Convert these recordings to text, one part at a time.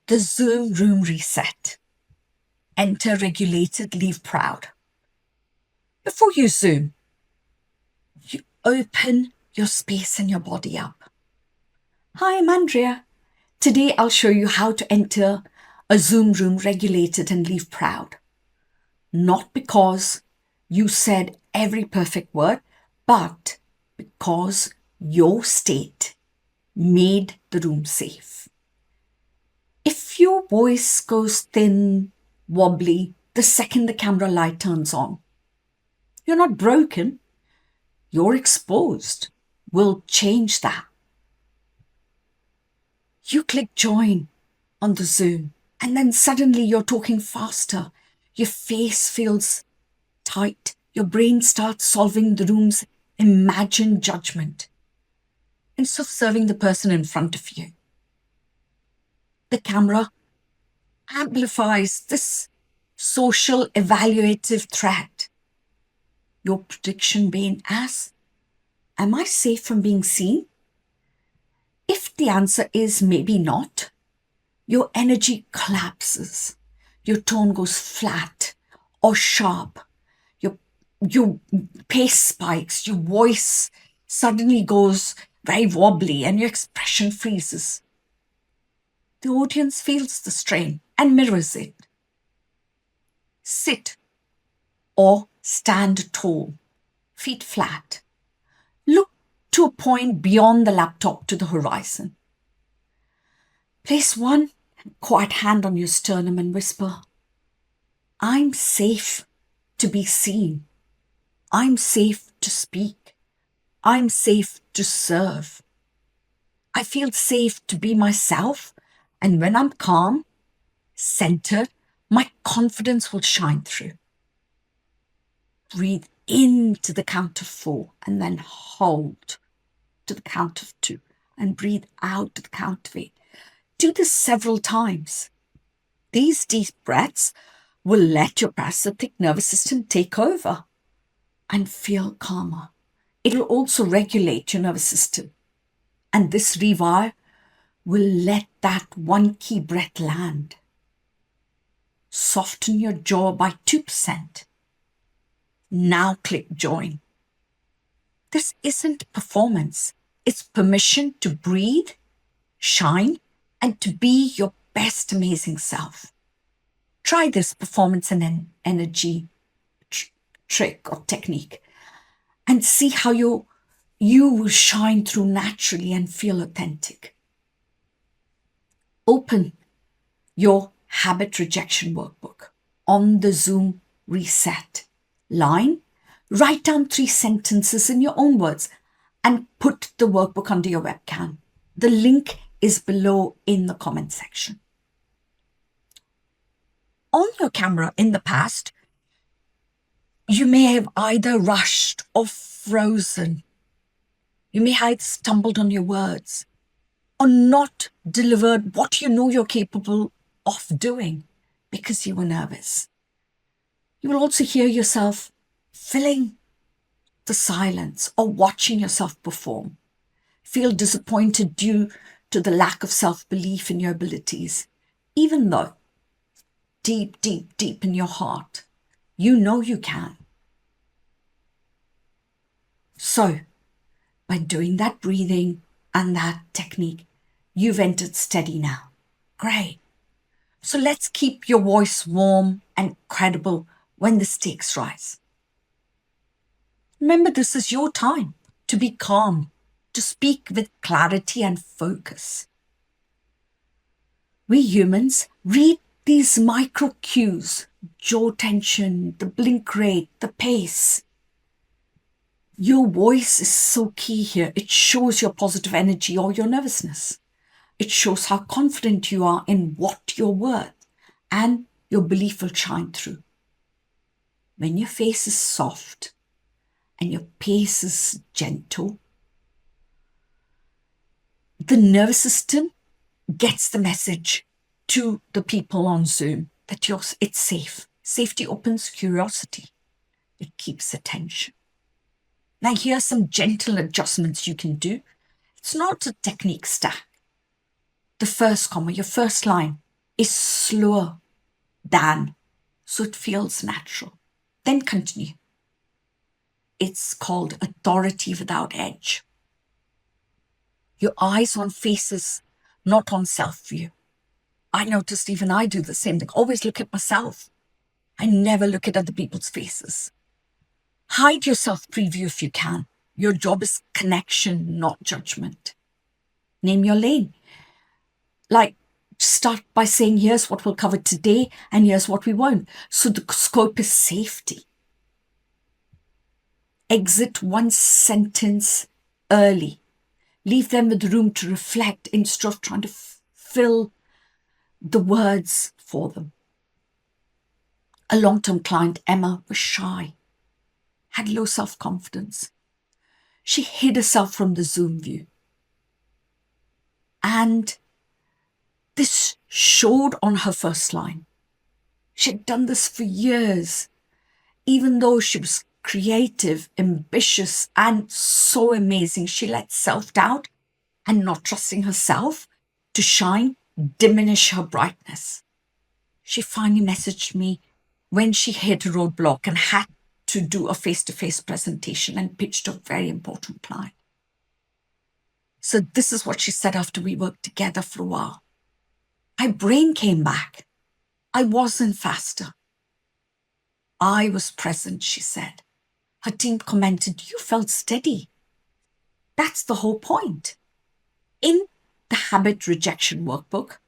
The Zoom room reset. Enter regulated, leave proud. Before you Zoom, you open your space and your body up. Hi, I'm Andrea. Today I'll show you how to enter a Zoom room regulated and leave proud. Not because you said every perfect word, but because your state made the room safe. If your voice goes thin, wobbly, the second the camera light turns on, you're not broken, you're exposed. We'll change that. You click join on the Zoom, and then suddenly you're talking faster. Your face feels tight. Your brain starts solving the room's imagined judgment instead of serving the person in front of you. The camera amplifies this social evaluative threat. Your prediction being as, am I safe from being seen? If the answer is maybe not, your energy collapses. Your tone goes flat or sharp. Your pace spikes. Your voice suddenly goes very wobbly and your expression freezes. The audience feels the strain and mirrors it. Sit or stand tall, feet flat. Look to a point beyond the laptop to the horizon. Place one quiet hand on your sternum and whisper, I'm safe to be seen. I'm safe to speak. I'm safe to serve. I feel safe to be myself. And when I'm calm, centered, my confidence will shine through. Breathe into the count of 4 and then hold to the count of 2 and breathe out to the count of 8. Do this several times. These deep breaths will let your parasympathetic nervous system take over and feel calmer. It will also regulate your nervous system. And this rewire will let that one key breath land. Soften your jaw by 2%. Now click join. This isn't performance. It's permission to breathe, shine, and to be your best amazing self. Try this performance and energy trick or technique and see how you will shine through naturally and feel authentic. Open your habit rejection workbook on the Zoom reset line. Write down 3 sentences in your own words and put the workbook under your webcam. The link is below in the comment section. On your camera in the past, you may have either rushed or frozen. You may have stumbled on your words or not delivered what you know you're capable of doing because you were nervous. You will also hear yourself filling the silence or watching yourself perform. Feel disappointed due to the lack of self-belief in your abilities, even though deep, deep, deep in your heart, you know you can. So, by doing that breathing and that technique, you've entered steady now. Great. So let's keep your voice warm and credible when the stakes rise. Remember, this is your time to be calm, to speak with clarity and focus. We humans read these micro cues, jaw tension, the blink rate, the pace. Your voice is so key here. It shows your positive energy or your nervousness. It shows how confident you are in what you're worth, and your belief will shine through. When your face is soft and your pace is gentle, the nervous system gets the message to the people on Zoom that it's safe. Safety opens curiosity. It keeps attention. Now, here are some gentle adjustments you can do. It's not a technique stack. The first comma, your first line, is slower than, so it feels natural. Then continue. It's called authority without edge. Your eyes on faces, not on self-view. I noticed even I do the same thing. Always look at myself. I never look at other people's faces. Hide your self-preview if you can. Your job is connection, not judgment. Name your lane. Like, start by saying, here's what we'll cover today and here's what we won't. So the scope is safety. Exit one sentence early. Leave them with room to reflect instead of trying to fill the words for them. A long-term client, Emma, was shy, had low self-confidence. She hid herself from the Zoom view. And this showed on her first line. She had done this for years, even though she was creative, ambitious, and so amazing. She let self-doubt and not trusting herself to shine diminish her brightness. She finally messaged me when she hit a roadblock and had to do a face-to-face presentation and pitched a very important client. So this is what she said after we worked together for a while. My brain came back. I wasn't faster. I was present, she said. Her team commented, you felt steady. That's the whole point. In the habit rejection workbook,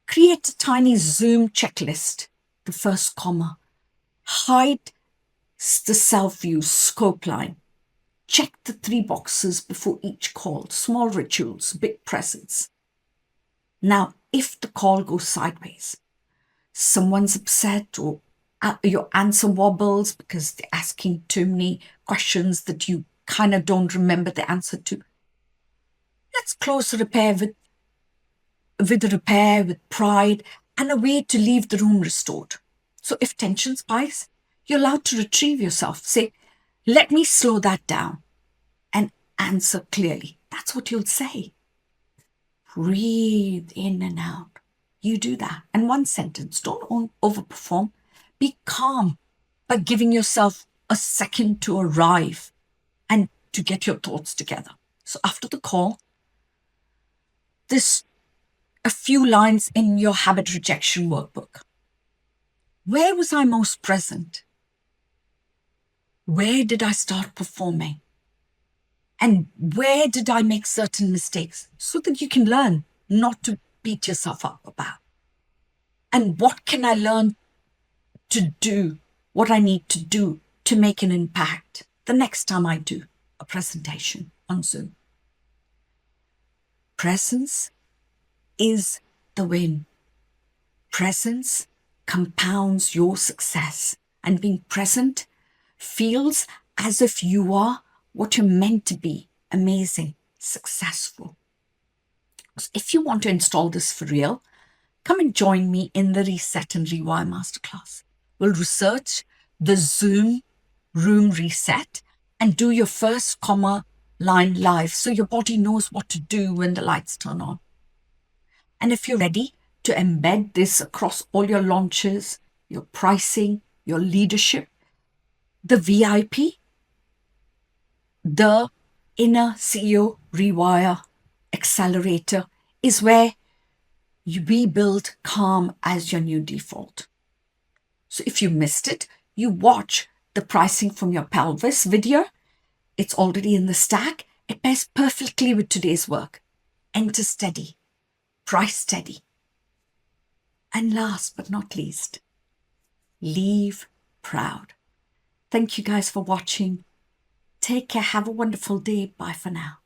create a tiny Zoom checklist, the first comma. Hide the self-view scope line. Check the 3 boxes before each call, small rituals, big presents. Now, if the call goes sideways, someone's upset or your answer wobbles because they're asking too many questions that you kind of don't remember the answer to, let's close the repair with pride and a way to leave the room restored. So if tension spikes, you're allowed to retrieve yourself. Say, let me slow that down and answer clearly. That's what you'll say. Breathe in and out. You do that. And one sentence, don't overperform. Be calm by giving yourself a second to arrive and to get your thoughts together. So after the call, there's a few lines in your habit rejection workbook. Where was I most present? Where did I start performing? And where did I make certain mistakes? So that you can learn not to beat yourself up about. And what can I learn to do, what I need to do to make an impact the next time I do a presentation on Zoom? Presence is the win. Presence compounds your success, and being present feels as if you are what you're meant to be, amazing, successful. So if you want to install this for real, come and join me in the Reset and Rewire Masterclass. We'll research the Zoom room reset and do your first comma line live so your body knows what to do when the lights turn on. And if you're ready to embed this across all your launches, your pricing, your leadership, the VIP, the Inner CEO Rewire Accelerator is where we build calm as your new default. So if you missed it, you watch the pricing from your pelvis video. It's already in the stack. It pairs perfectly with today's work. Enter steady, price steady. And last but not least, leave proud. Thank you guys for watching. Take care. Have a wonderful day. Bye for now.